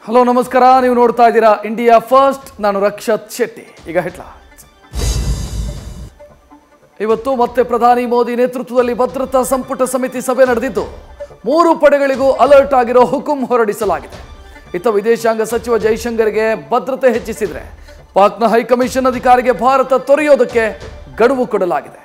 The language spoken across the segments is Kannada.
ಹಲೋ ನಮಸ್ಕಾರ, ನೀವು ನೋಡ್ತಾ ಇದ್ದೀರಾ ಇಂಡಿಯಾ ಫಸ್ಟ್. ನಾನು ರಕ್ಷತ್ ಶೆಟ್ಟಿ. ಈಗ ಹೆಡ್ಲೈನ್ಸ್. ಇವತ್ತು ಮತ್ತೆ ಪ್ರಧಾನಿ ಮೋದಿ ನೇತೃತ್ವದಲ್ಲಿ ಭದ್ರತಾ ಸಂಪುಟ ಸಮಿತಿ ಸಭೆ ನಡೆದಿದ್ದು 3 ಪಡೆಗಳಿಗೂ ಅಲರ್ಟ್ ಆಗಿರೋ ಹುಕುಂ ಹೊರಡಿಸಲಾಗಿದೆ. ಇತ್ತ ವಿದೇಶಾಂಗ ಸಚಿವ ಜೈಶಂಕರ್ಗೆ ಭದ್ರತೆ ಹೆಚ್ಚಿಸಿದ್ರೆ ಪಾಕ್ನ ಹೈಕಮಿಷನ್ ಅಧಿಕಾರಿಗೆ ಭಾರತ ತೊರೆಯೋದಕ್ಕೆ ಗಡುವು ಕೊಡಲಾಗಿದೆ.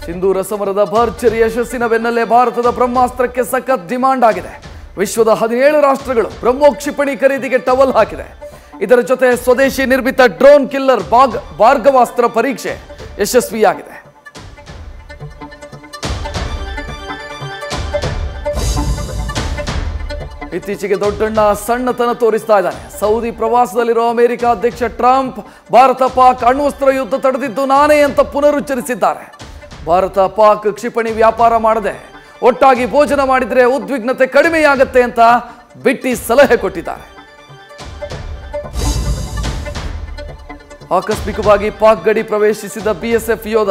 ಸಿಂಧೂರ ಸಮರದ ಭರ್ಜರಿ ಯಶಸ್ಸಿನ ಬೆನ್ನಲ್ಲೇ ಭಾರತದ ಬ್ರಹ್ಮಾಸ್ತ್ರಕ್ಕೆ ಸಖತ್ ಡಿಮಾಂಡ್ ಆಗಿದೆ. ವಿಶ್ವದ 17 ರಾಷ್ಟ್ರಗಳು ಬ್ರಹ್ಮೋಸ್ ಕ್ಷಿಪಣಿ ಖರೀದಿಗೆ ಟವಲ್ ಹಾಕಿದೆ. ಇದರ ಜೊತೆ ಸ್ವದೇಶಿ ನಿರ್ಮಿತ ಡ್ರೋನ್ ಕಿಲ್ಲರ್ ಭಾರ್ಗವಾಸ್ತ್ರ ಪರೀಕ್ಷೆ ಯಶಸ್ವಿಯಾಗಿದೆ. ಇತ್ತೀಚೆಗೆ ದೊಡ್ಡಣ್ಣ ಸಣ್ಣತನ ತೋರಿಸ್ತಾ ಇದ್ದಾನೆ. ಸೌದಿ ಪ್ರವಾಸದಲ್ಲಿರುವ ಅಮೆರಿಕ ಅಧ್ಯಕ್ಷ ಟ್ರಂಪ್ ಭಾರತ ಪಾಕ್ ಅಣ್ವಸ್ತ್ರ ಯುದ್ಧ ತಡೆದಿದ್ದು ನಾನೇ ಅಂತ ಪುನರುಚ್ಚರಿಸಿದ್ದಾರೆ. ಭಾರತ ಪಾಕ್ ಕ್ಷಿಪಣಿ ವ್ಯಾಪಾರ ಮಾಡದೆ ಒಟ್ಟಾಗಿ ಭೋಜನ ಮಾಡಿದರೆ ಉದ್ವಿಗ್ನತೆ ಕಡಿಮೆಯಾಗತ್ತೆ ಅಂತ ಬಿಟ್ಟಿ ಸಲಹೆ ಕೊಟ್ಟಿದ್ದಾರೆ. ಆಕಸ್ಮಿಕವಾಗಿ ಪಾಕ್ ಗಡಿ ಪ್ರವೇಶಿಸಿದ ಬಿಎಸ್ಎಫ್ ಯೋಧ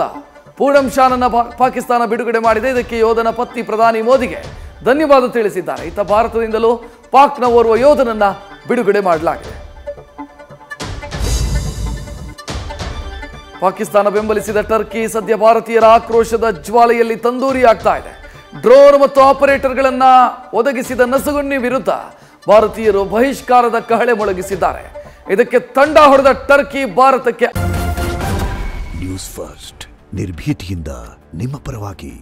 ಪೂನಂ ಶಾನನ್ನ ಪಾಕಿಸ್ತಾನ ಬಿಡುಗಡೆ ಮಾಡಿದೆ. ಇದಕ್ಕೆ ಯೋಧನ ಪತ್ನಿ ಪ್ರಧಾನಿ ಮೋದಿಗೆ ಧನ್ಯವಾದ ತಿಳಿಸಿದ್ದಾರೆ. ಇತ್ತ ಭಾರತದಿಂದಲೂ ಪಾಕ್ನ ಓರ್ವ ಯೋಧನನ್ನ ಬಿಡುಗಡೆ ಮಾಡಲಾಗಿದೆ. ಪಾಕಿಸ್ತಾನ ಬೆಂಬಲಿಸಿದ ಟರ್ಕಿ ಸದ್ಯ ಭಾರತೀಯರ ಆಕ್ರೋಶದ ಜ್ವಾಲೆಯಲ್ಲಿ ತಂದೂರಿ ಆಗ್ತಾ ಇದೆ. ಡ್ರೋನ್ ಮತ್ತು ಆಪರೇಟರ್ಗಳನ್ನ ಒದಗಿಸಿದ ನಸುಗುನ್ನಿ ವಿರುದ್ಧ ಭಾರತೀಯರು ಬಹಿಷ್ಕಾರದ ಕಹಳೆ ಮೊಳಗಿಸಿದ್ದಾರೆ. ಇದಕ್ಕೆ ತಂಡ ಹೊಡೆದ ಟರ್ಕಿ ಭಾರತಕ್ಕೆ ನ್ಯೂಸ್ ಫಸ್ಟ್ ನಿರ್ಭೀತಿಯಿಂದ ನಿಮ್ಮ ಪರವಾಗಿ.